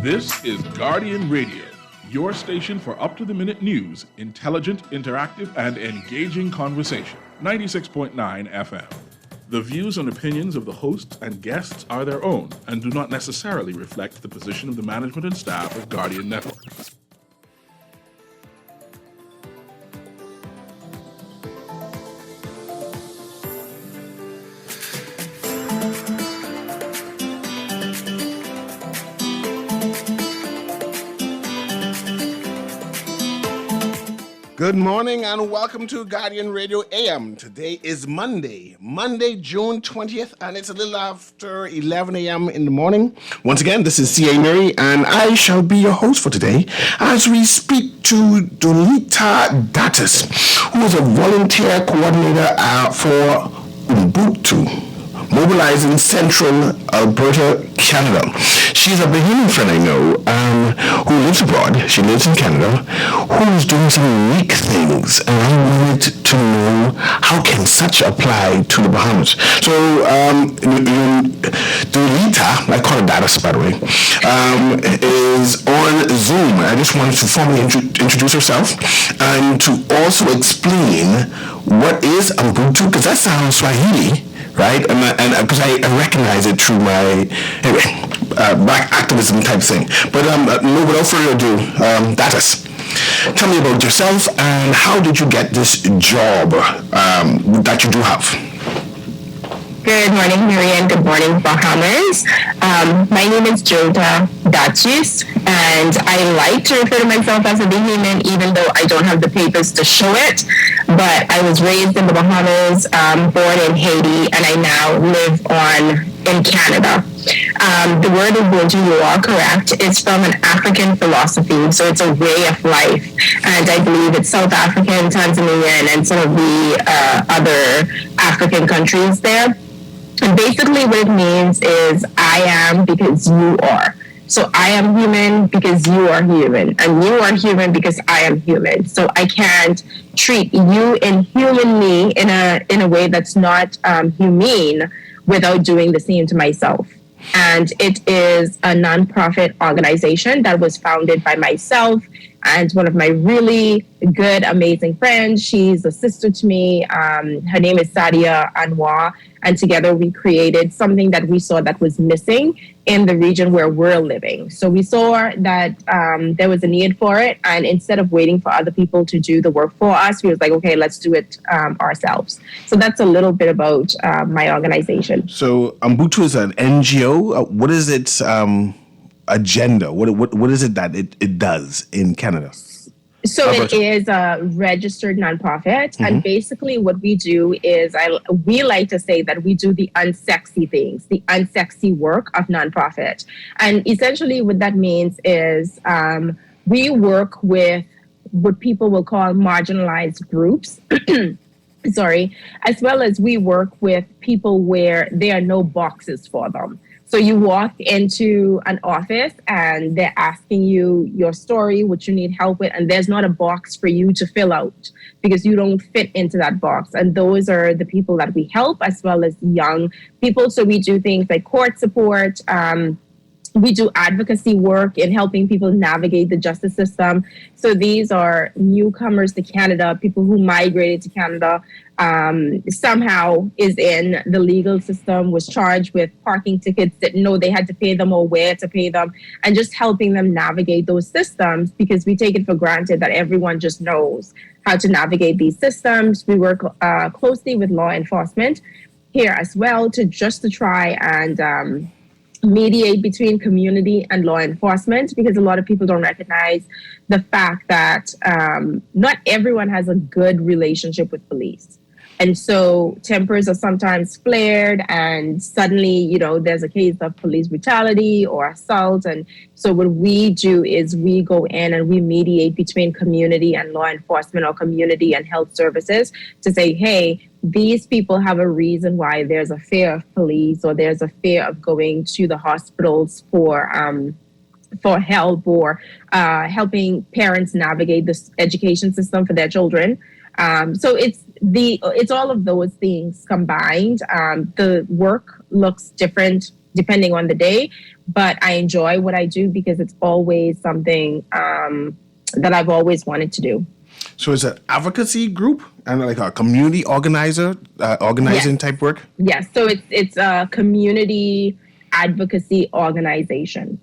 This is Guardian Radio, your station for up-to-the-minute news, intelligent, interactive, and engaging conversation. 96.9 FM. The views and opinions of the hosts and guests are their own and do not necessarily reflect the position of the management and staff of Guardian Network. Good morning and welcome to Guardian Radio AM. Today is Monday, June 20th, and it's a little after 11 a.m. in the morning. Once again, this is C.A. Mary, and I shall be your host for today as we speak to Dolita Datus, who is a volunteer coordinator for Ubuntu, Mobilizing Central Alberta, Canada. She's a Bahamian friend I know who lives abroad. She lives in Canada, who's doing some unique things, and I wanted to know how can such apply to the Bahamas. So, Dolita, I call her Datus by the way, is on Zoom. I just wanted to formally introduce herself and to also explain what is Ubuntu, because that sounds Swahili, right? And because I recognize it through my black activism type thing. But no, without further ado, Datus, tell me about yourself and how did you get this job that you do have? Good morning, Marianne. Good morning, Bahamas. My name is Jota Datus, and I like to refer to myself as a Bahamian, even though I don't have the papers to show it. But I was raised in the Bahamas, born in Haiti, and I now live in Canada. The word Ubuntu, you are correct, is from an African philosophy, so it's a way of life. And I believe it's South African, Tanzanian, and some of the other African countries there. And basically what it means is I am because you are. So I am human because you are human, and you are human because I am human. So I can't treat you inhumanly in a way that's not humane without doing the same to myself. And it is a nonprofit organization that was founded by myself and one of my really good, amazing friends. She's a sister to me. Her name is Sadia Anwar. And together we created something that we saw that was missing in the region where we're living. So we saw that there was a need for it. And instead of waiting for other people to do the work for us, we was like, okay, let's do it ourselves. So that's a little bit about my organization. So Ubuntu is an NGO. What is its agenda? What is it that it does in Canada? So it is a registered nonprofit, and basically what we do is we like to say that we do the unsexy things, the unsexy work of nonprofit. And essentially what that means is we work with what people will call marginalized groups, as well as we work with people where there are no boxes for them. So you walk into an office and they're asking you your story, what you need help with, and there's not a box for you to fill out because you don't fit into that box. And those are the people that we help, as well as young people. So we do things like court support. We do advocacy work in helping people navigate the justice system. So these are newcomers to Canada, people who migrated to Canada, somehow is in the legal system, was charged with parking tickets, didn't know they had to pay them or where to pay them, and just helping them navigate those systems, because we take it for granted that everyone just knows how to navigate these systems. We work closely with law enforcement here as well to try and mediate between community and law enforcement, because a lot of people don't recognize the fact that not everyone has a good relationship with police. And so tempers are sometimes flared, and suddenly, there's a case of police brutality or assault. And so what we do is we go in and we mediate between community and law enforcement, or community and health services, to say, hey, these people have a reason why there's a fear of police, or there's a fear of going to the hospitals for help, or helping parents navigate this education system for their children. So it's all of those things combined. The work looks different depending on the day. But I enjoy what I do because it's always something that I've always wanted to do. So it's an advocacy group and like a community organizing type work? Yes. So it's a community advocacy organization.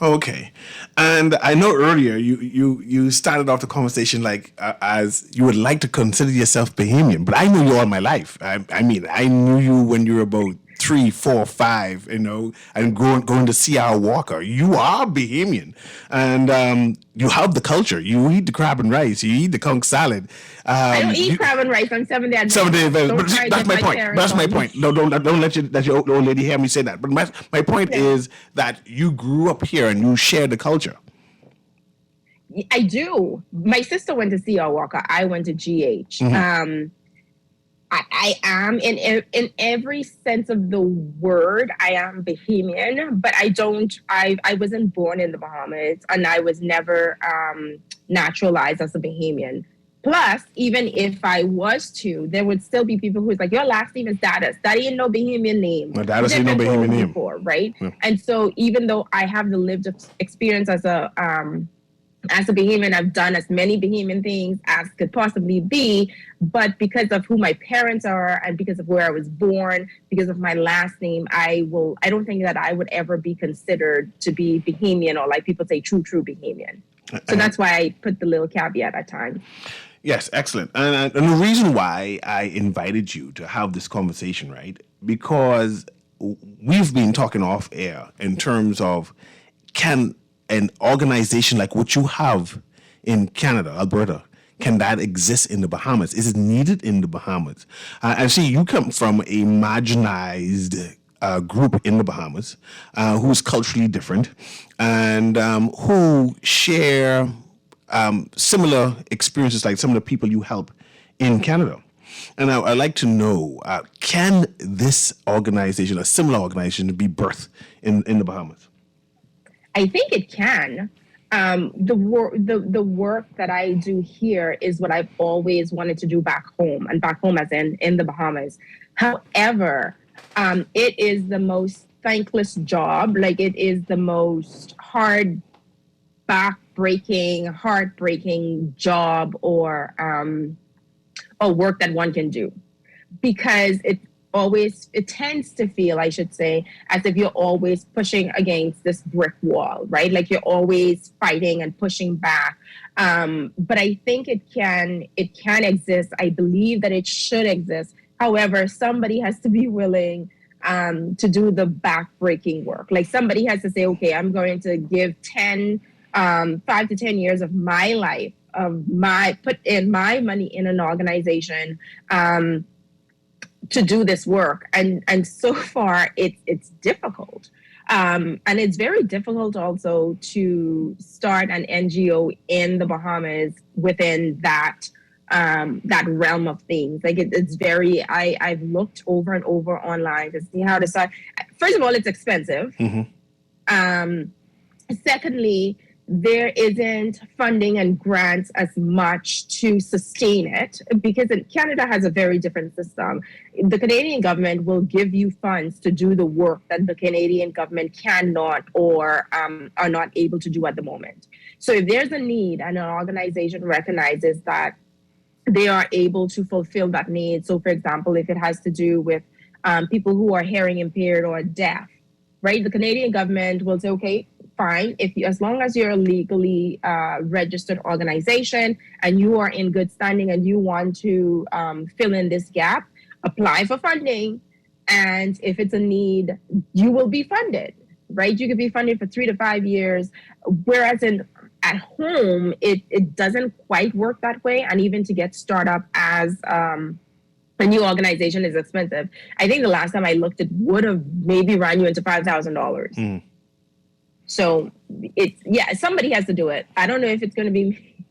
Okay. And I know earlier you started off the conversation like as you would like to consider yourself Bahamian, but I knew you all my life. I mean, I knew you when you were about 3, 4, 5, and going to see our Walker. You are Bahamian, and you have the culture. You eat the crab and rice. You eat the conch salad. I don't eat crab and rice. I'm Seventh-day Adventist. Seventh-day Adventist. But that's my point. That's my point. No, don't let your old lady hear me say that. But my point is that you grew up here and you share the culture. I do. My sister went to C.R. Walker. I went to GH. I am in every sense of the word, I am Bahamian, but I wasn't born in the Bahamas and I was never naturalized as a Bahamian. Plus, even if I was to, there would still be people who's like, your last name is Dadas. That ain't no Bahamian name. No, Dadas ain't no Bahamian name. Before, right? Yeah. And so even though I have the lived experience as a Bahamian, I've done as many Bahamian things as could possibly be, but because of who my parents are and because of where I was born, because of my last name, I don't think that I would ever be considered to be Bahamian or like people say true Bahamian. So that's why I put the little caveat at times. Yes, excellent. And the reason why I invited you to have this conversation, right? Because we've been talking off air in terms of can an organization like what you have in Canada, Alberta, can that exist in the Bahamas? Is it needed in the Bahamas? I see you come from a marginalized group in the Bahamas who's culturally different and who share similar experiences like some of the people you help in Canada. And I'd like to know, can this organization, a similar organization, be birthed in the Bahamas? I think it can. The work that I do here is what I've always wanted to do back home, and back home as in the Bahamas. However, it is the most thankless job. Like it is the most heartbreaking job or work that one can do, because it tends to feel, I should say, as if you're always pushing against this brick wall, right? Like you're always fighting and pushing back. But I think it can exist. I believe that it should exist. However, somebody has to be willing to do the back-breaking work. Like somebody has to say, okay, I'm going to give 5 to 10 years of my life, put in my money in an organization, to do this work, and so far it's difficult, and it's very difficult also to start an NGO in the Bahamas within that realm of things. Like it's very. I've looked over and over online to see how to start. First of all, it's expensive. Secondly, there isn't funding and grants as much to sustain it, because Canada has a very different system. The Canadian government will give you funds to do the work that the Canadian government cannot or are not able to do at the moment. So if there's a need and an organization recognizes that they are able to fulfill that need, so for example, if it has to do with people who are hearing impaired or deaf, right? The Canadian government will say, okay, fine, as long as you're a legally registered organization and you are in good standing and you want to fill in this gap, apply for funding. And if it's a need, you will be funded, right? You could be funded for 3 to 5 years. Whereas at home, it doesn't quite work that way. And even to get started up as a new organization is expensive. I think the last time I looked, it would have maybe run you into $5,000. So somebody has to do it. I don't know if it's going to be me.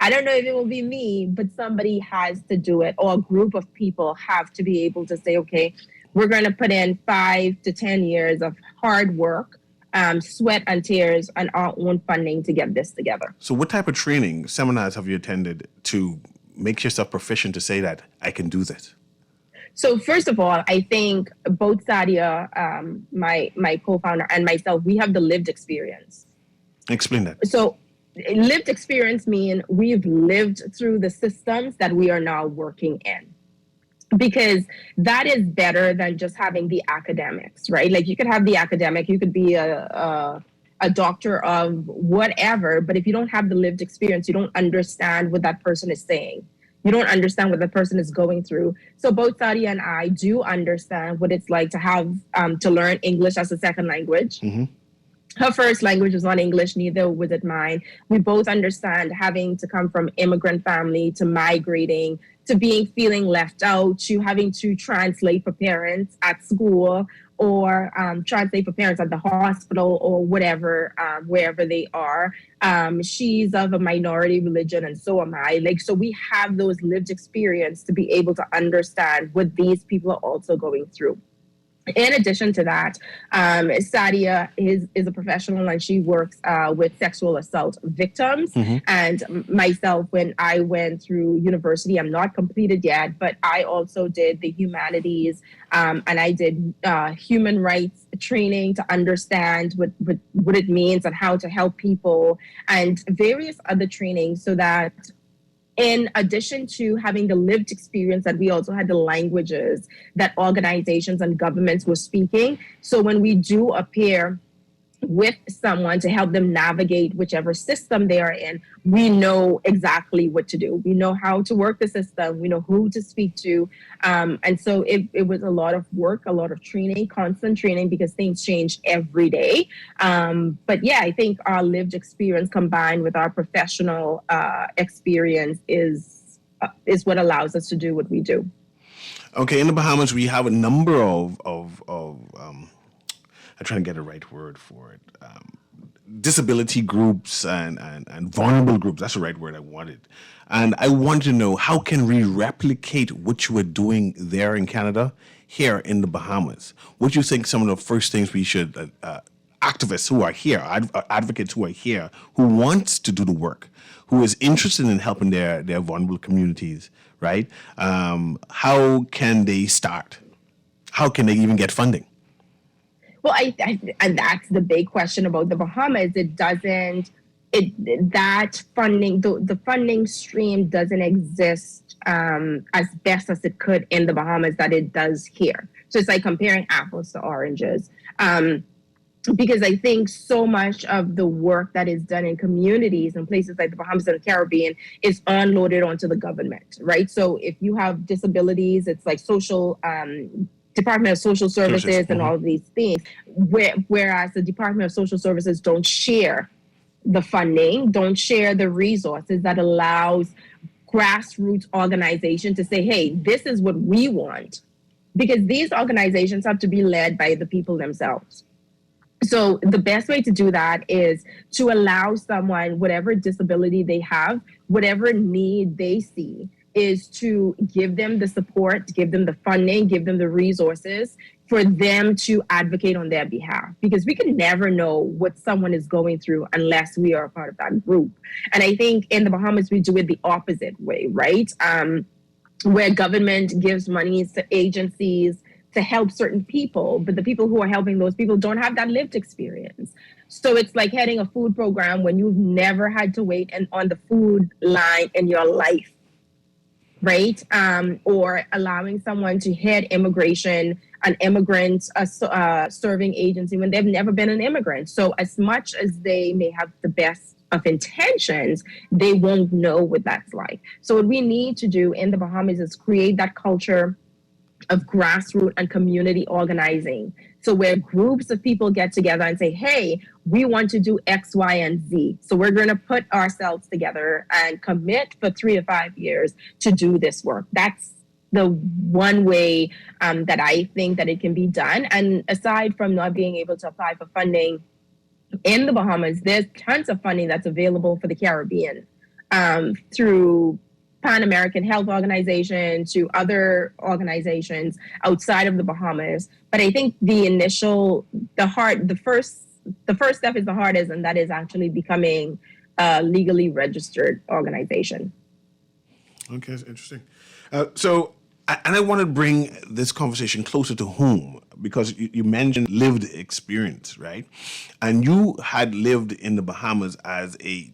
I don't know if it will be me, but somebody has to do it, or a group of people have to be able to say, okay, we're going to put in 5 to 10 years of hard work, sweat and tears, and our own funding to get this together. So what type of training, seminars have you attended to make yourself proficient to say that I can do this? So first of all, I think both Sadia, my co-founder, and myself, we have the lived experience. Explain that. So lived experience means we've lived through the systems that we are now working in. Because that is better than just having the academics, right? Like you could have the academic, you could be a doctor of whatever, but if you don't have the lived experience, you don't understand what that person is saying. You don't understand what the person is going through. So both Sadia and I do understand what it's like to have to learn English as a second language. Mm-hmm. Her first language was not English, neither was it mine. We both understand having to come from immigrant family to migrating to feeling left out to having to translate for parents at school or translate for parents at the hospital or whatever, wherever they are. She's of a minority religion and so am I. Like, so we have those lived experience to be able to understand what these people are also going through. In addition to that, Sadia is a professional and she works with sexual assault victims. Mm-hmm. And myself, when I went through university, I'm not completed yet, but I also did the humanities and I did human rights training to understand what it means and how to help people and various other trainings so that in addition to having the lived experience, that we also had the languages that organizations and governments were speaking. So when we do appear with someone to help them navigate whichever system they are in, we know exactly what to do. We know how to work the system. We know who to speak to. And so it was a lot of work, a lot of training, constant training, because things change every day. But yeah, I think our lived experience combined with our professional experience is what allows us to do what we do. Okay, in the Bahamas, we have a number of I'm trying to get the right word for it. Disability groups and vulnerable groups. That's the right word I wanted. And I want to know, how can we replicate what you are doing there in Canada here in the Bahamas? What do you think some of the first things we should, activists who are here, advocates who are here, who wants to do the work, who is interested in helping their vulnerable communities, right? How can they start? How can they even get funding? Well, and that's the big question about the Bahamas. That funding, the funding stream doesn't exist as best as it could in the Bahamas that it does here. So it's like comparing apples to oranges. Because I think so much of the work that is done in communities and places like the Bahamas and the Caribbean is unloaded onto the government, right? So if you have disabilities, it's like social Department of Social Services and all of these things, whereas the Department of Social Services don't share the funding, don't share the resources that allows grassroots organization to say, hey, this is what we want. Because these organizations have to be led by the people themselves. So the best way to do that is to allow someone, whatever disability they have, whatever need they see, is to give them the support, give them the funding, give them the resources for them to advocate on their behalf. Because we can never know what someone is going through unless we are a part of that group. And I think in the Bahamas, we do it the opposite way, right? Where government gives monies to agencies to help certain people, but the people who are helping those people don't have that lived experience. So it's like heading a food program when you've never had to wait on the food line in your life. Right? Or allowing someone to head immigration, an immigrant serving agency when they've never been an immigrant. So as much as they may have the best of intentions, they won't know what that's like. So what we need to do in the Bahamas is create that culture of grassroots and community organizing. So where groups of people get together and say, hey, we want to do X, Y, and Z. So we're going to put ourselves together and commit for 3 to 5 years to do this work. That's the one way that I think that it can be done. And aside from not being able to apply for funding in the Bahamas, there's tons of funding that's available for the Caribbean through Pan American Health Organization to other organizations outside of the Bahamas. But I think the first step is the hardest, and that is actually becoming a legally registered organization. Okay, that's interesting. So And I want to bring this conversation closer to home because you mentioned lived experience, right? And you had lived in the Bahamas as a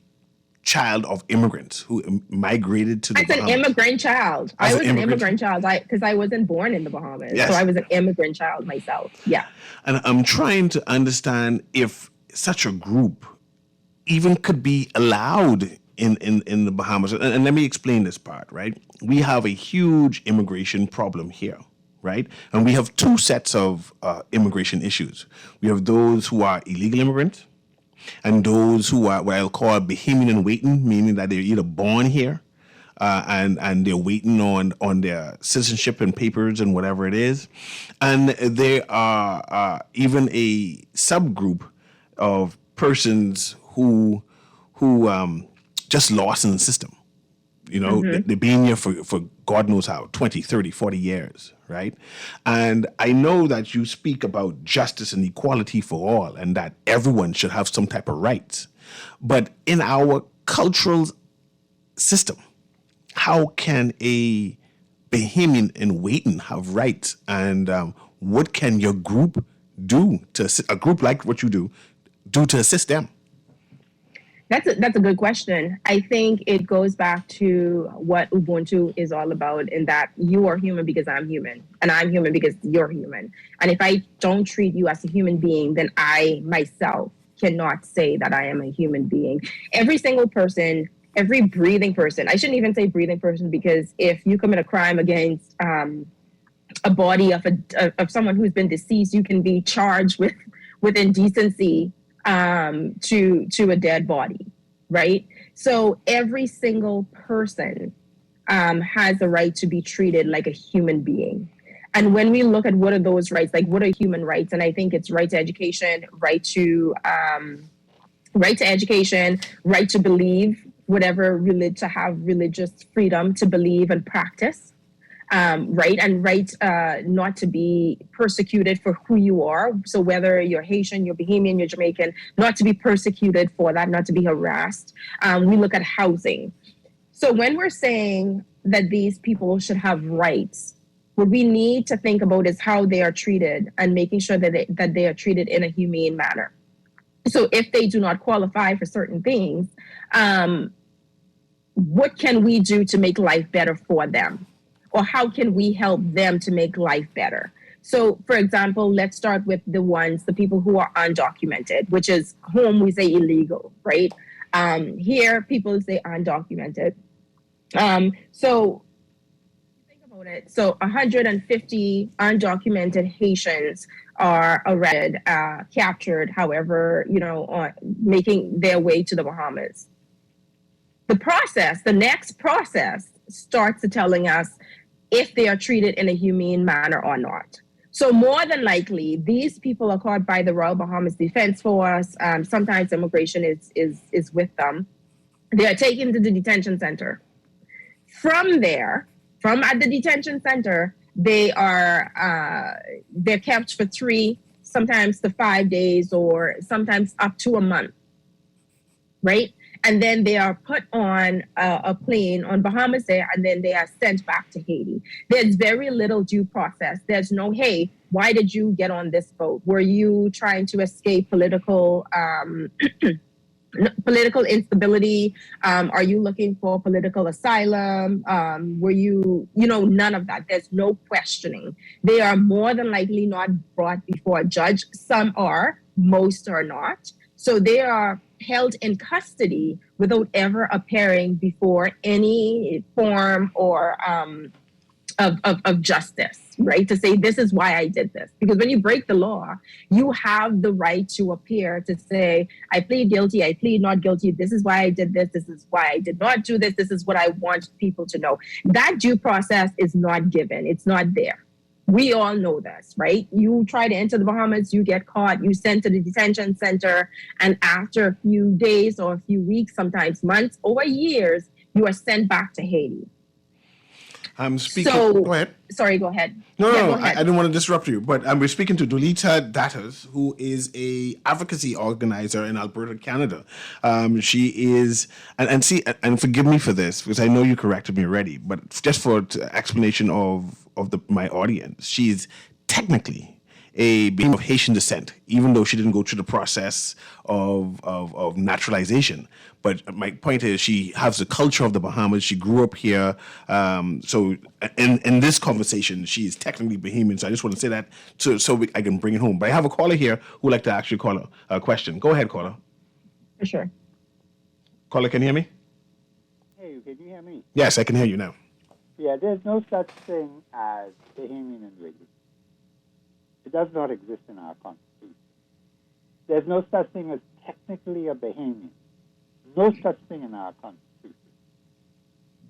child of immigrants who migrated to the Bahamas. As an immigrant child. I was an immigrant child because I wasn't born in the Bahamas. Yes. So I was an immigrant child myself. Yeah. And I'm trying to understand if such a group even could be allowed in the Bahamas. And let me explain this part, right? We have a huge immigration problem here, right? And we have two sets of immigration issues. We have those who are illegal immigrants and those who are what I'll call Bahamian in waiting, meaning that they're either born here and they're waiting on their citizenship and papers and whatever it is. And there are even a subgroup of persons who just lost in the system. You know, they've been here for God knows how, 20, 30, 40 years, right? And I know that you speak about justice and equality for all and that everyone should have some type of rights. But in our cultural system, how can a Bahamian in waiting have rights? And what can your group do a group like what you do to assist them? That's a good question. I think it goes back to what Ubuntu is all about, in that you are human because I'm human, and I'm human because you're human. And if I don't treat you as a human being, then I myself cannot say that I am a human being. Every single person, every breathing person, I shouldn't even say breathing person, because if you commit a crime against a body of someone who's been deceased, you can be charged with indecency to a dead body, right? So every single person has the right to be treated like a human being. And when we look at what are those rights, like what are human rights? And I think it's right to education, right to education, right to believe, to have religious freedom to believe and practice. Right, and right not to be persecuted for who you are. So whether you're Haitian, you're Bahamian, you're Jamaican, not to be persecuted for that, not to be harassed. We look at housing. So when we're saying that these people should have rights, what we need to think about is how they are treated and making sure that they are treated in a humane manner. So if they do not qualify for certain things, what can we do to make life better for them? Or how can we help them to make life better? So, for example, let's start with the people who are undocumented, which is whom we say illegal, right? Here, people say undocumented. So, think about it. So, 150 undocumented Haitians are arrested, captured, however, making their way to the Bahamas. The next process starts to telling us if they are treated in a humane manner or not. So more than likely, these people are caught by the Royal Bahamas Defense Force. Sometimes immigration is with them. They are taken to the detention center. From there, at the detention center, they're kept for 3, sometimes to 5 days, or sometimes up to a month, right? And then they are put on a plane on Bahamas Air, and then they are sent back to Haiti. There's very little due process. There's no, hey, why did you get on this boat? Were you trying to escape political instability? Are you looking for political asylum? Were you, none of that. There's no questioning. They are more than likely not brought before a judge. Some are, most are not. So they are held in custody without ever appearing before any form or of justice, right? To say, this is why I did this. Because when you break the law, you have the right to appear to say, I plead guilty, I plead not guilty, this is why I did this is why I did not do this is what I want people to know. That due process is not given, it's not there. We all know this, right? You try to enter the Bahamas, you get caught, you sent to the detention center, and after a few days or a few weeks, sometimes months or years, you are sent back to Haiti. I'm speaking. So, go ahead. Sorry, go ahead. No, Yeah, no, go I ahead. didn't want to disrupt you, but we're speaking to Dolita Datters, who is a advocacy organizer in Alberta, Canada. She is, and forgive me for this because I know you corrected me already, but just for explanation of my audience, she's technically a being of Haitian descent, even though she didn't go through the process of naturalization. But my point is, she has the culture of the Bahamas. She grew up here. So in this conversation, she is technically Bahamian. So I just want to say that I can bring it home. But I have a caller here who would like to ask you a question. Go ahead, caller. For sure. Caller, can you hear me? Hey, can you hear me? Yes, I can hear you now. Yeah, there's no such thing as Bahamian invaders. It does not exist in our Constitution. There's no such thing as technically a Bahamian. No such thing in our Constitution.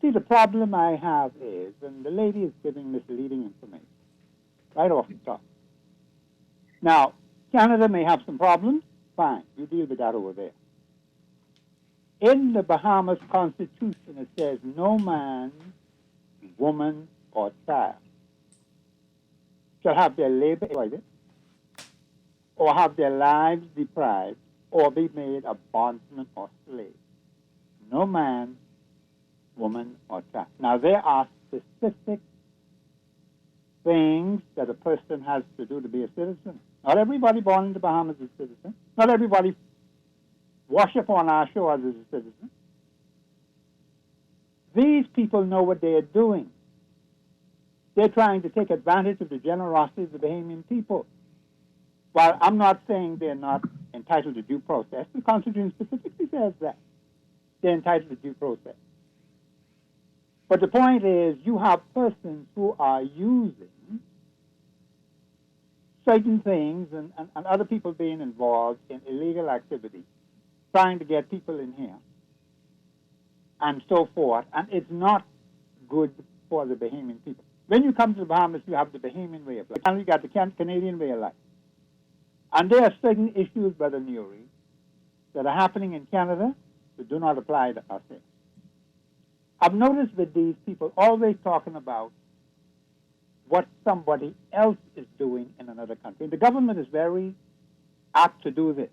See, the problem I have is, and the lady is giving misleading information right off the top. Now, Canada may have some problems. Fine, you deal with that over there. In the Bahamas Constitution, it says no man, woman, or child shall have their labor exploited, or have their lives deprived, or be made a bondsman or slave. No man, woman, or child. Now, there are specific things that a person has to do to be a citizen. Not everybody born in the Bahamas is a citizen. Not everybody wash up on our shores as a citizen. These people know what they are doing. They're trying to take advantage of the generosity of the Bahamian people. While I'm not saying they're not entitled to due process, the Constitution specifically says that. They're entitled to due process. But the point is, you have persons who are using certain things and other people being involved in illegal activity, trying to get people in here, and so forth, and it's not good for the Bahamian people. When you come to the Bahamas, you have the Bahamian way of life, and you got the Canadian way of life. And there are certain issues, Brother Nuri, that are happening in Canada that do not apply to us here. I've noticed with these people always talking about what somebody else is doing in another country. The government is very apt to do this.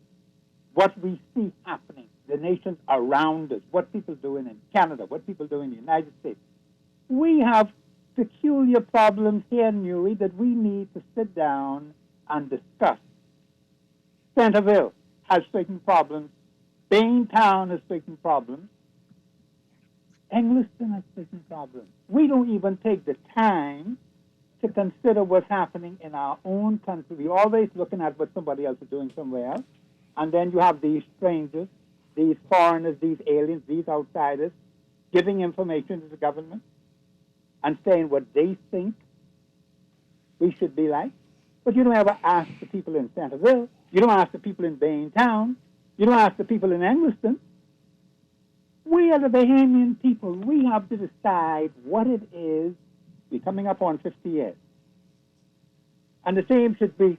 What we see happening, the nations around us, what people are doing in Canada, what people do in the United States. We have peculiar problems here, Nuri, that we need to sit down and discuss. Centerville has certain problems. Baintown has certain problems. Engliston has certain problems. We don't even take the time to consider what's happening in our own country. We're always looking at what somebody else is doing somewhere else. And then you have these strangers, these foreigners, these aliens, these outsiders, giving information to the government and saying what they think we should be like. But you don't ever ask the people in Centerville. You don't ask the people in Baintown. You don't ask the people in Engliston. We are the Bahamian people. We have to decide what it is. We're coming up on 50 years. And the same should be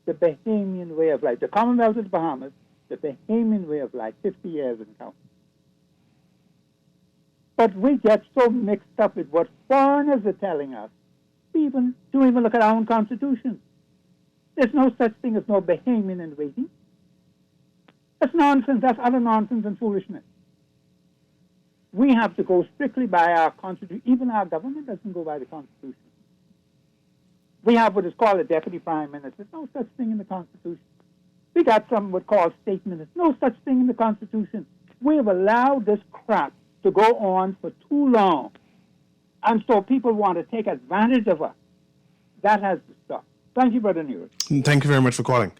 the Bahamian way of life. The Commonwealth of the Bahamas, the Bahamian way of life, 50 years and counting. But we get so mixed up with what foreigners are telling us, we don't even look at our own Constitution. There's no such thing as no Bahamian in waiting. That's nonsense. That's utter nonsense and foolishness. We have to go strictly by our Constitution. Even our government doesn't go by the Constitution. We have what is called a deputy prime minister. There's no such thing in the Constitution. We got some what called state ministers. No such thing in the Constitution. We have allowed this crap to go on for too long. And so people want to take advantage of us. That has to stop. Thank you, Brother Newell. Thank you very much for calling.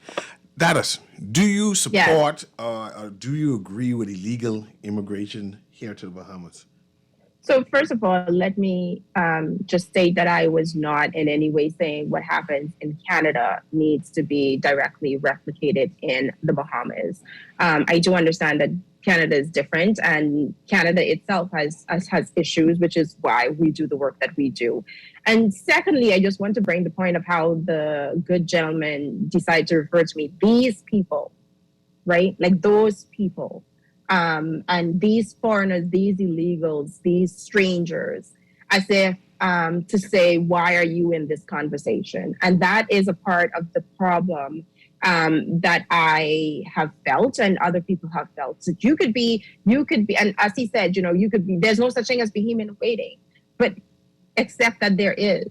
Datus, do you support or do you agree with illegal immigration here to the Bahamas? So first of all, let me just state that I was not in any way saying what happens in Canada needs to be directly replicated in the Bahamas. I do understand that Canada is different, and Canada itself has issues, which is why we do the work that we do. And secondly, I just want to bring the point of how the good gentleman decided to refer to me. These people, right? Like those people. And these foreigners, these illegals, these strangers, as if to say, why are you in this conversation? And that is a part of the problem that I have felt and other people have felt. So you could be, and as he said, you could be, there's no such thing as Bahamian waiting, but except that there is.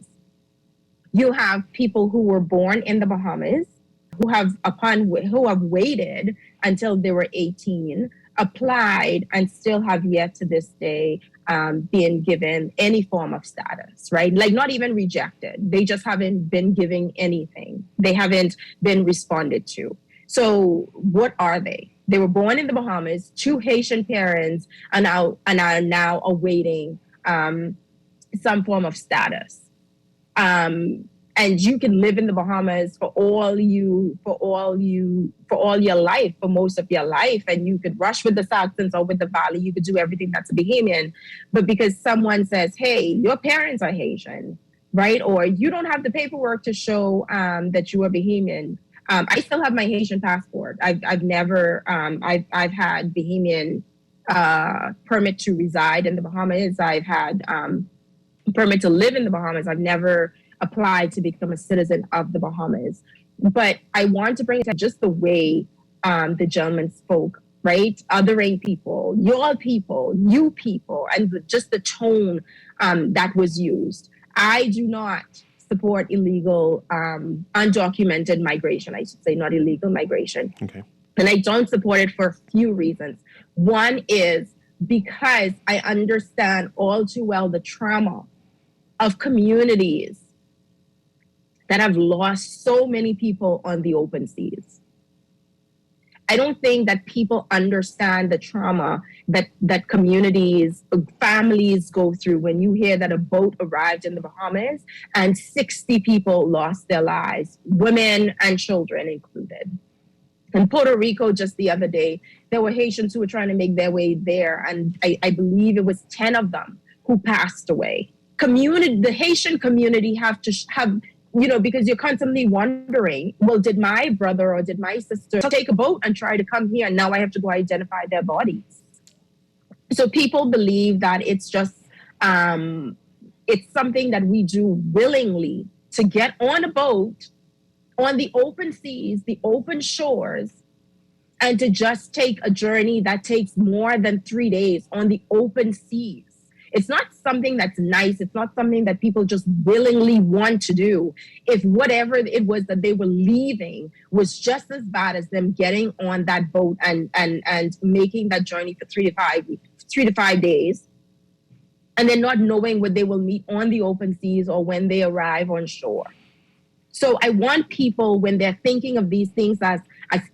You have people who were born in the Bahamas who have waited until they were 18, applied, and still have yet to this day being given any form of status, right? Like not even rejected. They just haven't been given anything. They haven't been responded to. So what are they? They were born in the Bahamas, 2 Haitian parents are now awaiting some form of status. And you can live in the Bahamas for all your life, for most of your life, and you could rush with the Saxons or with the Valley. You could do everything that's a Bahamian, but because someone says, "Hey, your parents are Haitian," right, or you don't have the paperwork to show that you are Bahamian. I still have my Haitian passport. I've never I've had Bahamian permit to reside in the Bahamas. I've had permit to live in the Bahamas. I've never applied to become a citizen of the Bahamas. But I want to bring it to just the way the gentleman spoke, right? Othering people, your people, you people, and just the tone that was used. I do not support illegal, undocumented migration. I should say not illegal migration. Okay. And I don't support it for a few reasons. One is because I understand all too well the trauma of communities that have lost so many people on the open seas. I don't think that people understand the trauma that communities, families go through when you hear that a boat arrived in the Bahamas and 60 people lost their lives, women and children included. In Puerto Rico just the other day, there were Haitians who were trying to make their way there, and I believe it was 10 of them who passed away. The Haitian community have, because you're constantly wondering, well, did my brother or did my sister take a boat and try to come here, and now I have to go identify their bodies? So people believe that it's just, it's something that we do willingly to get on a boat on the open seas, the open shores, and to just take a journey that takes more than 3 days on the open seas. It's not something that's nice. It's not something that people just willingly want to do. If whatever it was that they were leaving was just as bad as them getting on that boat and making that journey for 3 to 5 days, and then not knowing what they will meet on the open seas or when they arrive on shore. So I want people, when they're thinking of these things as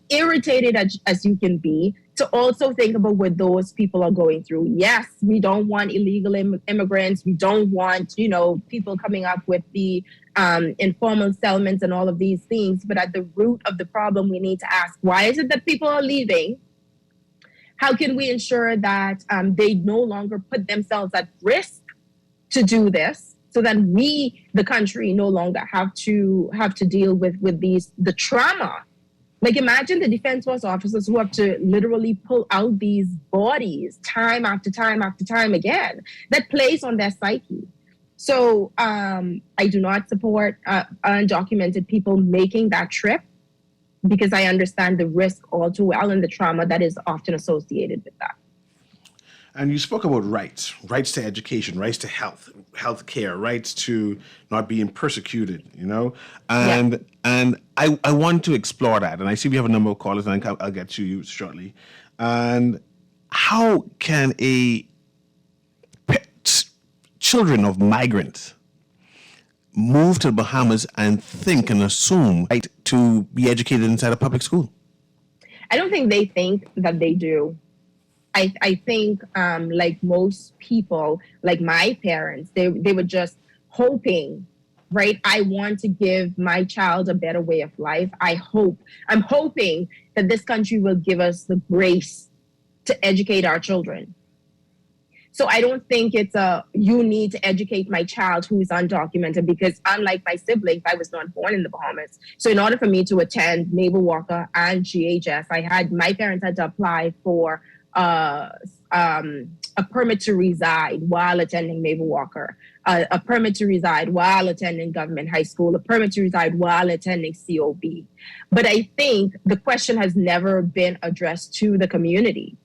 irritated as you can be, to also think about what those people are going through. Yes, we don't want illegal immigrants. We don't want, people coming up with the informal settlements and all of these things. But at the root of the problem, we need to ask, why is it that people are leaving? How can we ensure that they no longer put themselves at risk to do this, so that we, the country, no longer have to deal with the trauma? Like, imagine the Defense Force officers who have to literally pull out these bodies time after time after time again. That plays on their psyche. So I do not support undocumented people making that trip, because I understand the risk all too well and the trauma that is often associated with that. And you spoke about rights to education, rights to health care, rights to not being persecuted, and I want to explore that. And I see we have a number of callers, and I'll get to you shortly. And how can children of migrants move to the Bahamas and think and assume right to be educated inside a public school? I don't think they think that they do. I think, like most people, like my parents, they were just hoping, right? I want to give my child a better way of life. I'm hoping that this country will give us the grace to educate our children. So I don't think it's you need to educate my child who is undocumented, because unlike my siblings, I was not born in the Bahamas. So in order for me to attend Naval Walker and GHS, my parents had to apply for a permit to reside while attending Mabel Walker, a permit to reside while attending government high school, a permit to reside while attending COB. But I think the question has never been addressed to the community,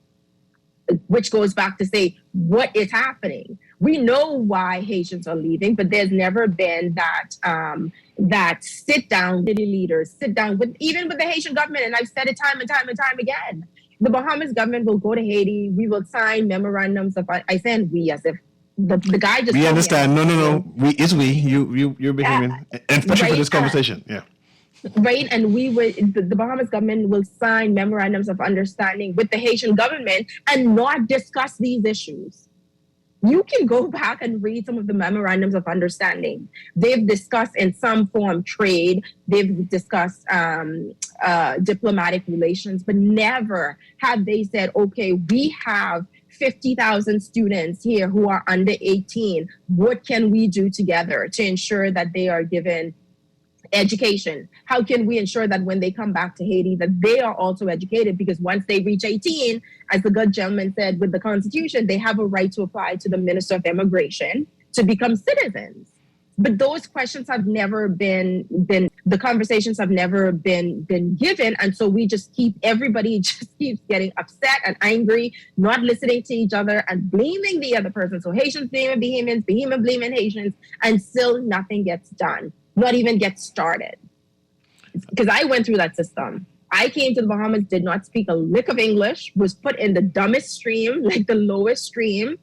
which goes back to say, what is happening? We know why Haitians are leaving, but there's never been that sit down with the leaders, sit down with even with the Haitian government. And I've said it time and time and time again. The Bahamas government will go to Haiti. We will sign memorandums of, I said we as if the guy just. We understand. No. It's we. You're behaving, especially for this conversation. Yeah. Right, and the Bahamas government will sign memorandums of understanding with the Haitian government and not discuss these issues. You can go back and read some of the memorandums of understanding. They've discussed in some form trade, they've discussed diplomatic relations, but never have they said, okay, we have 50,000 students here who are under 18. What can we do together to ensure that they are given education? How can we ensure that when they come back to Haiti that they are also educated? Because once they reach 18, as the good gentleman said with the Constitution, they have a right to apply to the Minister of Immigration to become citizens. But those questions have never been the conversations have never been given. And so everybody just keeps getting upset and angry, not listening to each other and blaming the other person. So Haitians blaming Bahamians, Bahamians blaming Haitians, and still nothing gets done. Not even get started. Because I went through that system. I came to the Bahamas, did not speak a lick of English, was put in the dumbest stream, like the lowest stream.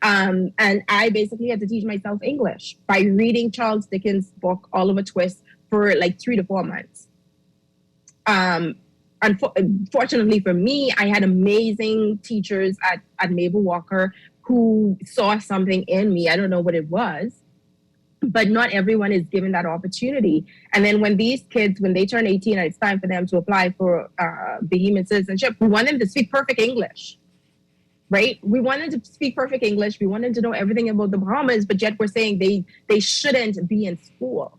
And I basically had to teach myself English by reading Charles Dickens' book, Oliver Twist, for like 3 to 4 months. Unfortunately for me, I had amazing teachers at Mabel Walker who saw something in me. I don't know what it was. But not everyone is given that opportunity. And then when these kids, when they turn 18 and it's time for them to apply for Bahamian citizenship, we want them to speak perfect English, right? We want them to speak perfect English. We want them to know everything about the Bahamas, but yet we're saying they shouldn't be in school.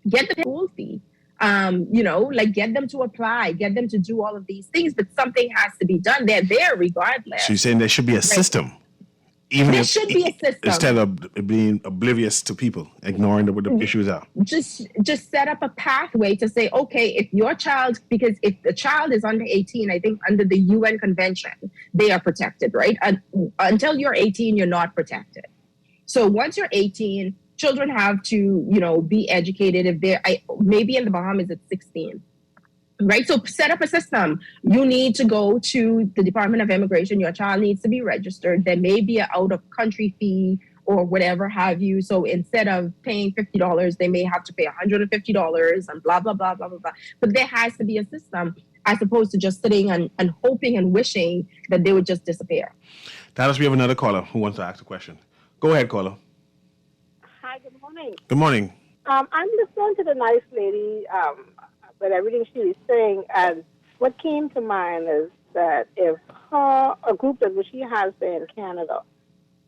Get the school fee, get them to apply, get them to do all of these things, but something has to be done. They're there regardless. So you're saying there should be a system? Even there should be a system. Instead of being oblivious to people, ignoring what the issues are. Just set up a pathway to say, okay, if your child, because if the child is under 18, I think under the UN Convention, they are protected, right? Until you're 18, you're not protected. So once you're 18, children have to, be educated. If they're, maybe in the Bahamas, it's 16. Right. So set up a system. You need to go to the Department of Immigration. Your child needs to be registered. There may be an out-of-country fee or whatever have you. So instead of paying $50, they may have to pay $150 and blah, blah, blah, blah, blah, blah. But there has to be a system as opposed to just sitting and hoping and wishing that they would just disappear. Dallas, we have another caller who wants to ask a question. Go ahead, caller. Hi, good morning. Good morning. I'm listening to the nice lady with everything she was saying, and what came to mind is that if a group that she has there in Canada,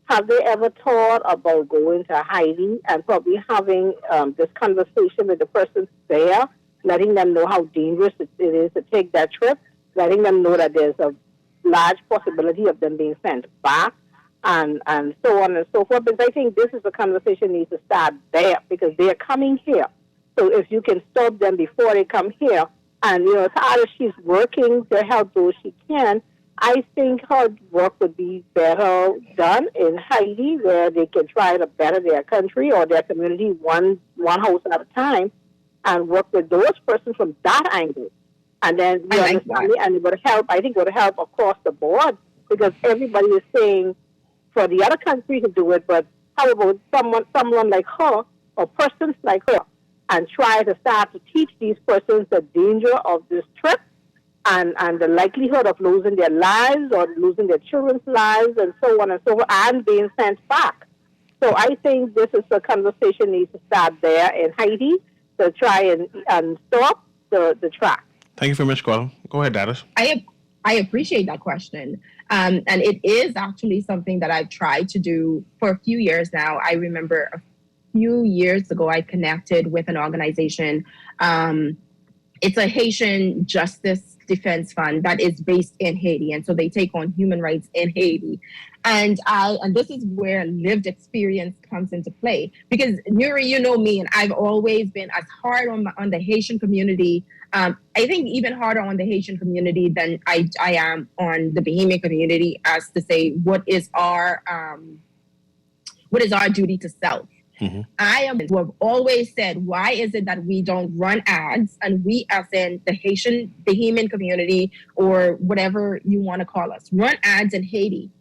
have they ever thought about going to Haiti and probably having this conversation with the person there, letting them know how dangerous it is to take that trip, letting them know that there's a large possibility of them being sent back, and so on and so forth. Because I think this is a conversation needs to start there because they are coming here. So if you can stop them before they come here, and, as hard as she's working to help those she can, I think her work would be better done in Haiti, where they can try to better their country or their community one house at a time, and work with those persons from that angle. And then and it would help. I think it would help across the board because everybody is saying for the other country to do it, but how about someone like her or persons like her? And try to start to teach these persons the danger of this trip and the likelihood of losing their lives or losing their children's lives and so on and so forth and being sent back. So I think this is a conversation needs to start there in Haiti to try and stop the track. Thank you very much, caller. Go ahead, Dallas. I appreciate that question. And it is actually something that I've tried to do for a few years now. I remember a few years ago, I connected with an organization. It's a Haitian justice defense fund that is based in Haiti. And so they take on human rights in Haiti. And this is where lived experience comes into play. Because Nuri, you know me, and I've always been as hard on the Haitian community. I think even harder on the Haitian community than I am on the Bahamian community, as to say what is our duty to self. Mm-hmm. I am who have always said, why is it that we don't run ads, and we, as in the Bahamian community, or whatever you want to call us, run ads in Haiti,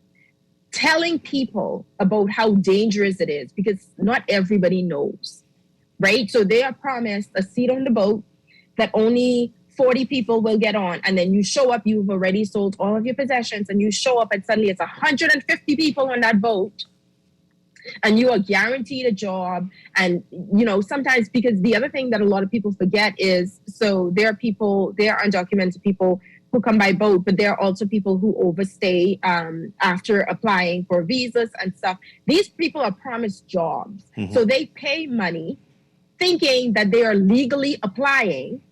telling people about how dangerous it is, because not everybody knows, right? So they are promised a seat on the boat that only 40 people will get on, and then you show up, you've already sold all of your possessions, and you show up and suddenly it's 150 people on that boat, and you are guaranteed a job. And, you know, sometimes, because the other thing that a lot of people forget is, so there are undocumented people who come by boat, but there are also people who overstay after applying for visas and stuff. These people are promised jobs. Mm-hmm. So they pay money thinking that they are legally applying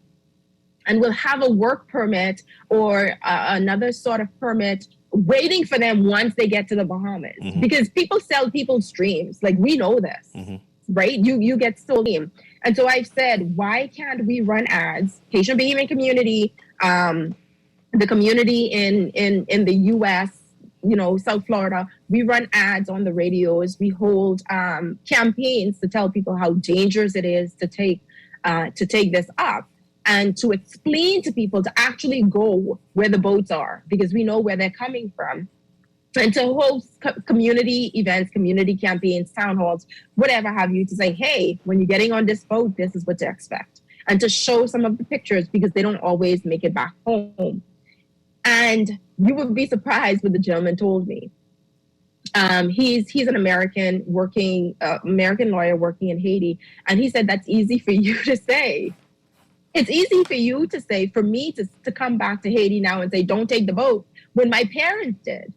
and will have a work permit or another sort of permit waiting for them once they get to the Bahamas. Mm-hmm. Because people sell people's dreams. Like, we know this, mm-hmm. right? You get sold in. And so I've said, why can't we run ads? Haitian Bahamian community, the community in the U.S., you know, South Florida, we run ads on the radios. We hold campaigns to tell people how dangerous it is to take this up, and to explain to people to actually go where the boats are, because we know where they're coming from, and to host community events, community campaigns, town halls, whatever have you, to say, hey, when you're getting on this boat, this is what to expect, and to show some of the pictures, because they don't always make it back home. And you would be surprised what the gentleman told me. He's an American lawyer working in Haiti, and he said, that's easy for you to say. It's easy for you to say, for me to come back to Haiti now and say, don't take the boat, when my parents did.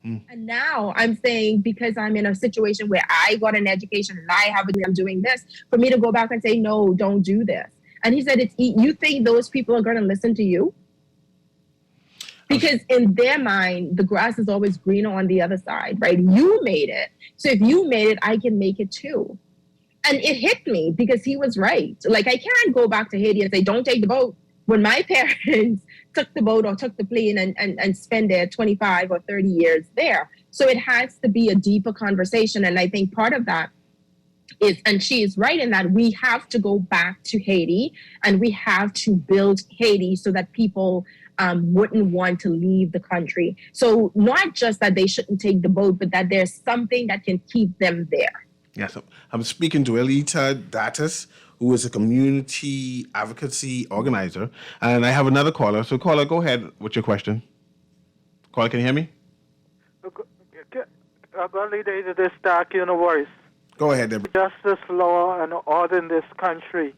Mm. And now I'm saying, because I'm in a situation where I got an education and I'm doing this, for me to go back and say, no, don't do this. And he said, you think those people are going to listen to you? Because in their mind, the grass is always greener on the other side, right? You made it. So if you made it, I can make it too. And it hit me, because he was right. Like, I can't go back to Haiti and say, don't take the boat, when my parents took the boat or took the plane and spend their 25 or 30 years there. So it has to be a deeper conversation. And I think part of that is, and she is right in that, we have to go back to Haiti, and we have to build Haiti so that people wouldn't want to leave the country. So not just that they shouldn't take the boat, but that there's something that can keep them there. Yes, I'm speaking to Elita Datas, who is a community advocacy organizer. And I have another caller. So, caller, go ahead with your question. Caller, can you hear me? Early days of this dark universe. Go ahead, Deborah. Justice, law, and order in this country.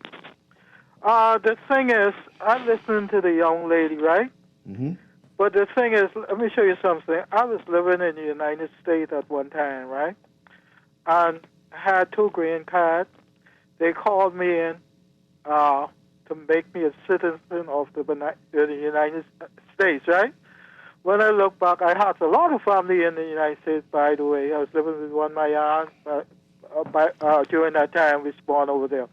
The thing is, I'm listening to the young lady, right? Mm-hmm. But the thing is, let me show you something. I was living in the United States at one time, right? And had 2 green cards. They called me in to make me a citizen of the United States, right? When I look back, I had a lot of family in the United States, by the way. I was living with one of my aunts during that time. We was born over there.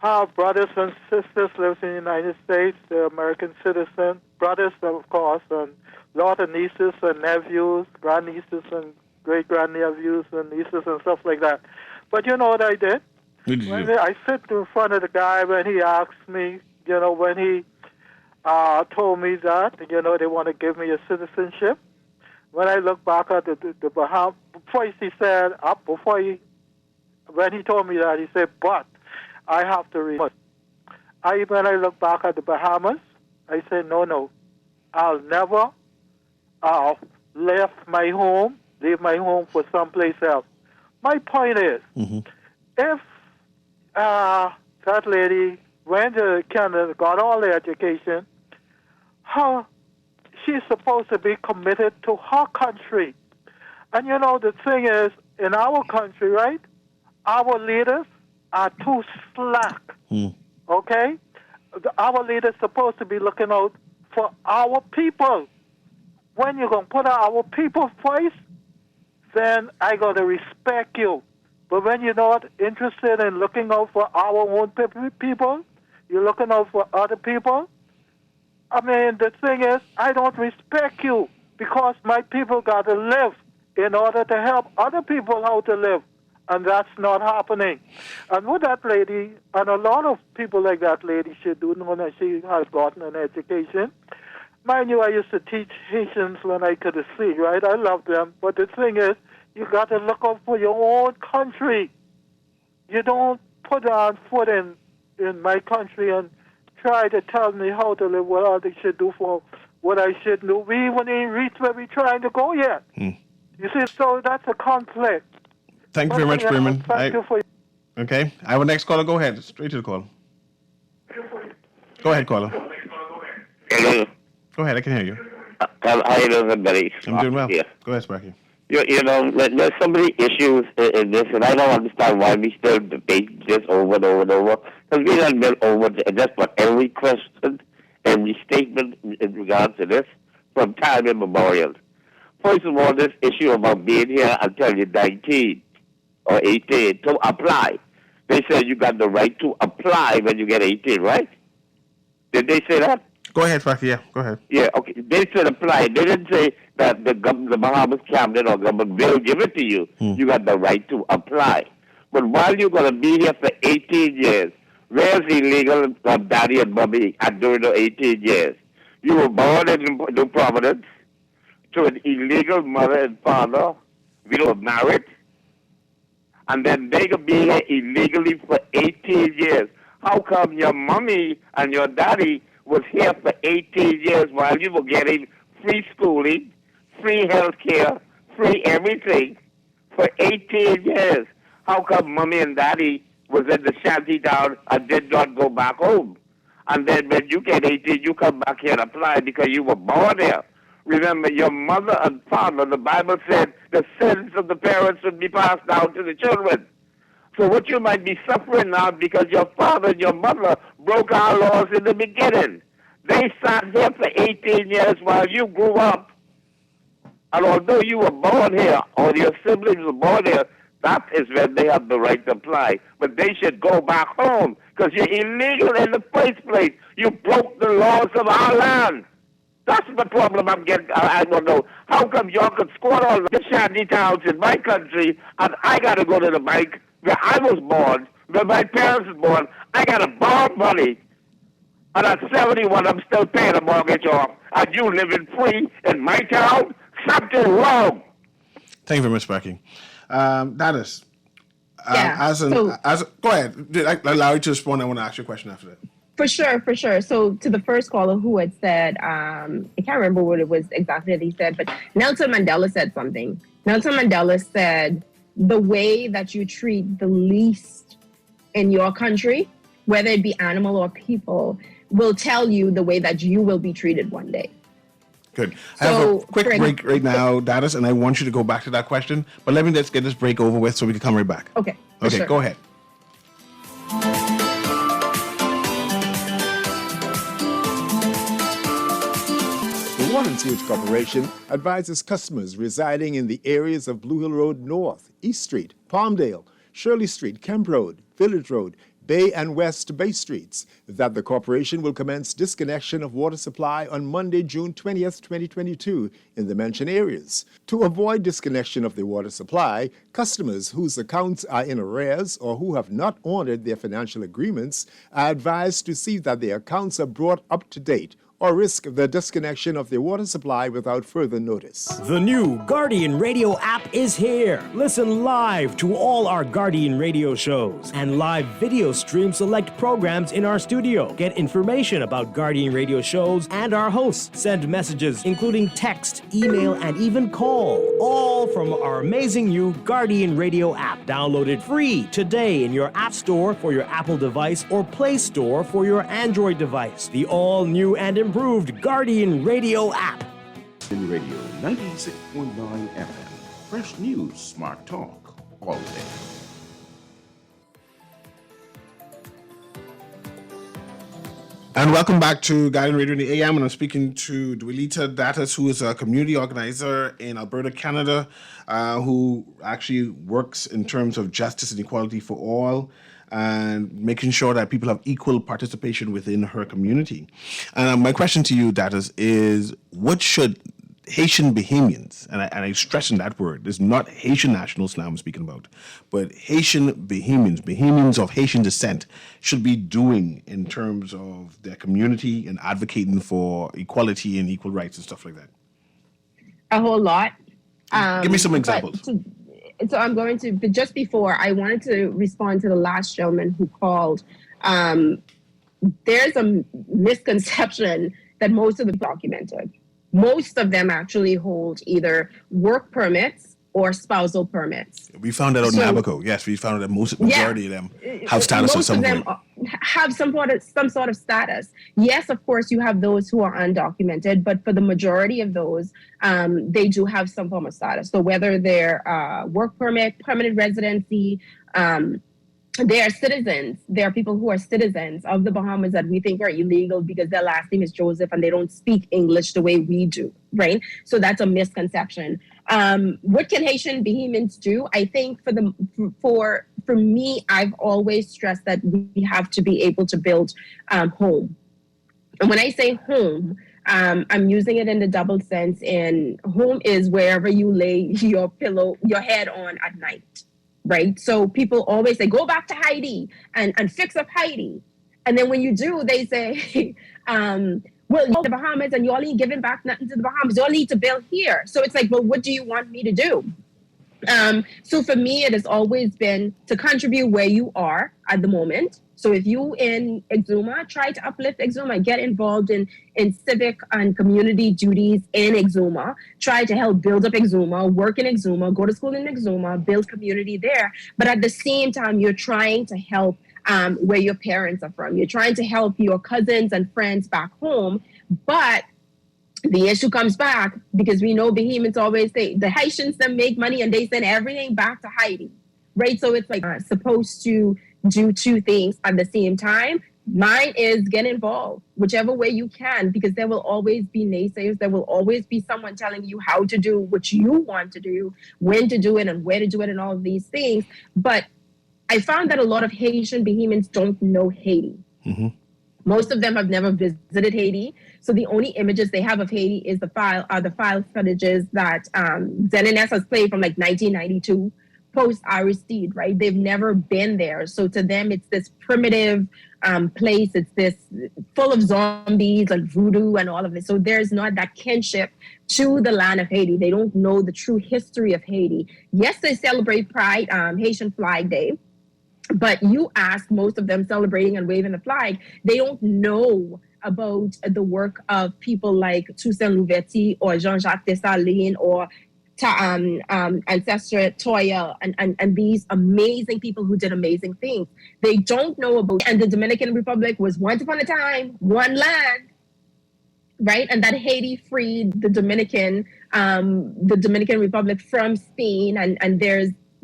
Our brothers and sisters live in the United States. They're American citizens. Brothers, of course, and a lot of nieces and nephews, grandnieces and great-grandnephews and nieces and stuff like that. But you know what I did? I sit in front of the guy when he asked me, when he told me that, they want to give me a citizenship. When I look back at the Bahamas, when he told me that, he said, but I have to read. When I look back at the Bahamas, I said, no, I'll never leave my home for someplace else. My point is, mm-hmm. if that lady went to Canada, got all the education, she's supposed to be committed to her country. And the thing is, in our country, right, our leaders are too slack, okay? our leaders supposed to be looking out for our people. When you're going to put our people first, then I got to respect you. But when you're not interested in looking out for our own people, you're looking out for other people, I mean, the thing is, I don't respect you because my people got to live in order to help other people how to live. And that's not happening. And what that lady, and a lot of people like that lady should do when she has gotten an education. Mind you, I used to teach Haitians when I could see, right? I love them. But the thing is, you got to look out for your own country. You don't put on foot in my country and try to tell me how to live, what I should do for what I should do. We even ain't reached where we're trying to go yet. You see, so that's a conflict. Thank you very much, Freeman. Thank you for... Okay. I have a next caller. Go ahead. Straight to the call. Go ahead, caller. Hello. Go ahead. I can hear you. How you doing, buddy? I'm doing well. Yeah. Go ahead, Sparky. You know, there's so many issues in this, and I don't understand why we still debate this over and over and over. Because we done been over just about every question, every statement in regards to this from time immemorial. First of all, this issue about being here until you're 19 or 18 to apply. They said you got the right to apply when you get 18, right? Did they say that? Go ahead, Sparky. Yeah, go ahead. Yeah, okay. They said apply. They didn't say that the Bahamas cabinet or government will give it to you. You got the right to apply. But while you're going to be here for 18 years, where's illegal daddy and mommy during the 18 years? You were born in New Providence to an illegal mother and father. We were married. And then they could be here illegally for 18 years. How come your mommy and your daddy was here for 18 years while you were getting free schooling, free health care, free everything for 18 years? How come mommy and daddy was in the shanty town and did not go back home? And then when you get 18, you come back here and apply because you were born here. Remember, your mother and father, the Bible said the sins of the parents would be passed down to the children. So what you might be suffering now because your father and your mother broke our laws in the beginning. They sat here for 18 years while you grew up. And although you were born here or your siblings were born here, that is when they have the right to apply. But they should go back home because you're illegal in the first place. You broke the laws of our land. That's the problem I'm getting. I don't know. How come y'all could squat all the shanty towns in my country and I got to go to the bank where I was born, where my parents were born? I got to borrow money. And at 71, I'm still paying a mortgage off. And you living free in my town? Something wrong. Thank you very much, Sparky. That is. Yeah, Go ahead. I allow you to respond. I want to ask you a question after that. For sure. So to the first caller who had said, I can't remember what it was exactly that he said, but Nelson Mandela said something. Nelson Mandela said, the way that you treat the least in your country, whether it be animal or people, will tell you the way that you will be treated one day. Good. I have a quick break right now, Dadis, and I want you to go back to that question, but let's get this break over with so we can come right back. Okay. Okay, sure. Go ahead. The Water and Sewage Corporation advises customers residing in the areas of Blue Hill Road North, East Street, Palmdale, Shirley Street, Kemp Road, Village Road, Bay and West Bay Streets that the corporation will commence disconnection of water supply on Monday, June 20th, 2022 in the mentioned areas. To avoid disconnection of the water supply, customers whose accounts are in arrears or who have not honored their financial agreements are advised to see that their accounts are brought up to date or risk the disconnection of their water supply without further notice. The new Guardian Radio app is here. Listen live to all our Guardian Radio shows and live video stream select programs in our studio. Get information about Guardian Radio shows and our hosts. Send messages, including text, email, and even call. All from our amazing new Guardian Radio app. Download it free today in your App Store for your Apple device or Play Store for your Android device. The all-new and improved Guardian Radio app. Radio 96.9 FM. Fresh news, smart talk, all day. And welcome back to Guardian Radio in the AM. And I'm speaking to Duelita Datas, who is a community organizer in Alberta, Canada, who actually works in terms of justice and equality for all and making sure that people have equal participation within her community. And my question to you, Datas, is what should Haitian Bahamians, and I stress in that word, it's not Haitian nationals now I'm speaking about, but Haitian Bahamians of Haitian descent should be doing in terms of their community and advocating for equality and equal rights and stuff like that? A whole lot. Give me some examples. So I'm going to, but just before, I wanted to respond to the last gentleman who called. There's a misconception that most of the documented. Most of them actually hold either work permits or spousal permits. We found that out in Abaco. Yes, we found that majority of them have status at some point. Have some sort of status. Yes, of course, you have those who are undocumented, but for the majority of those, they do have some form of status. So whether they're work permit, permanent residency, they are citizens. There are people who are citizens of the Bahamas that we think are illegal because their last name is Joseph and they don't speak English the way we do, right? So that's a misconception. What can Haitian Bahamians do? I think for me, I've always stressed that we have to be able to build home. And when I say home, I'm using it in the double sense. And home is wherever you lay your head on at night. Right. So people always say, go back to Haiti and fix up Haiti. And then when you do, they say, well, you're the Bahamas and you all ain't giving back nothing to the Bahamas. You all need to build here. So it's like, well, what do you want me to do? So for me, it has always been to contribute where you are at the moment. So if you in Exuma, try to uplift Exuma, get involved in civic and community duties in Exuma, try to help build up Exuma, work in Exuma, go to school in Exuma, build community there. But at the same time, you're trying to help where your parents are from. You're trying to help your cousins and friends back home. But the issue comes back because we know Bahamians always say the Haitians them make money and they send everything back to Haiti, right? So it's like supposed to do two things at the same time. Mine is get involved whichever way you can, because there will always be naysayers. There will always be someone telling you how to do what you want to do, when to do it and where to do it and all of these things. But I found that a lot of Haitian Bahamians don't know Haiti. Mm-hmm. Most of them have never visited Haiti. So the only images they have of Haiti is the file footages that ZNS has played from like 1992. Post Aristide, right? They've never been there. So to them, it's this primitive place. It's this full of zombies and voodoo and all of this. So there's not that kinship to the land of Haiti. They don't know the true history of Haiti. Yes, they celebrate Pride, Haitian Flag Day. But you ask most of them celebrating and waving the flag, they don't know about the work of people like Toussaint Louverture or Jean-Jacques Dessalines or Ancestor Toya and these amazing people who did amazing things. They don't know about, and the Dominican Republic was once upon a time one land, right? And that Haiti freed the Dominican Republic from Spain, and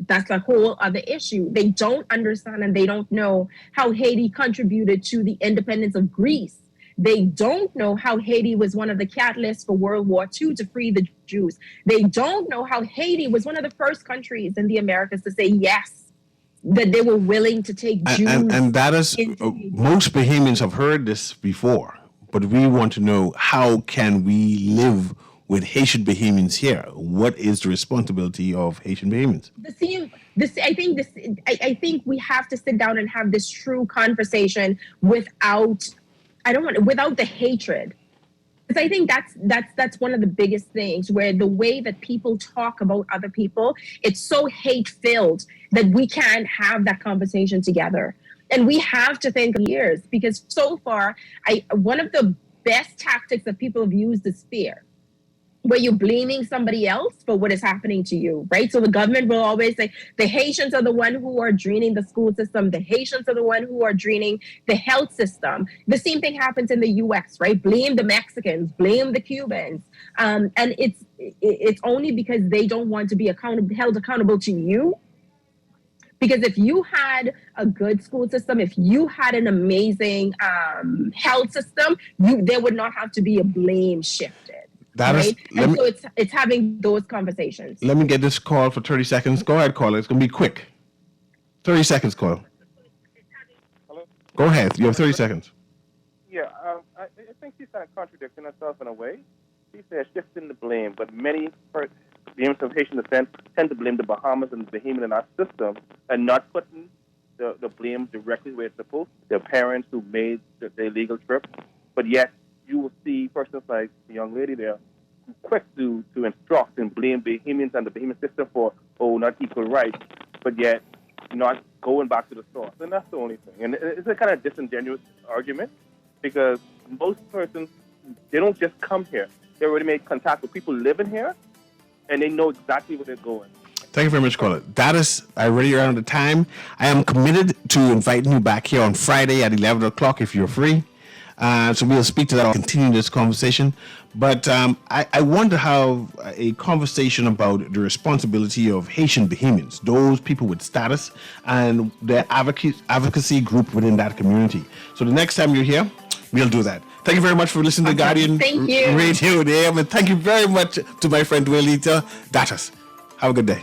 that's a whole other issue. They don't understand and they don't know how Haiti contributed to the independence of Greece. They don't know how Haiti was one of the catalysts for World War II to free the Jews. They don't know how Haiti was one of the first countries in the Americas to say yes, that they were willing to take Jews. And that is, most Bahamians have heard this before, but we want to know, how can we live with Haitian Bahamians here? What is the responsibility of Haitian Bahamians? I think we have to sit down and have this true conversation without the hatred. Because I think that's one of the biggest things, where the way that people talk about other people, it's so hate-filled that we can't have that conversation together. And we have to think of years, because so far, one of the best tactics that people have used is fear, where you're blaming somebody else for what is happening to you, right? So the government will always say, the Haitians are the one who are draining the school system. The Haitians are the one who are draining the health system. The same thing happens in the US, right? Blame the Mexicans, blame the Cubans. And it's only because they don't want to be held accountable to you. Because if you had a good school system, if you had an amazing health system, there would not have to be a blame shifted. Right? And so it's having those conversations. Let me get this call for 30 seconds. Go ahead, caller. It's going to be quick. 30 seconds, call. Hello? Go ahead. You have 30 seconds. Yeah, I think she's kind of contradicting herself in a way. She says shifting the blame, but many Bahamians of Haitian descent tend to blame the Bahamas and the Bahamian in our system and not putting the blame directly where it's supposed. Their parents who made the illegal trip, but yet you will see persons like the young lady there quick to instruct and blame Bahamians and the Bahamian system for, not equal rights, but yet not going back to the source. And that's the only thing. And it's a kind of disingenuous argument because most persons, they don't just come here. They already made contact with people living here, and they know exactly where they're going. Thank you very much, caller. That is already around the time. I am committed to inviting you back here on Friday at 11 o'clock if you're free. So we'll speak to that. I'll continue this conversation. But I want to have a conversation about the responsibility of Haitian Bahamians, those people with status, and their advocacy group within that community. So the next time you're here, we'll do that. Thank you very much for listening to Guardian Radio AM, and thank you very much to my friend Duelita Datas. Have a good day.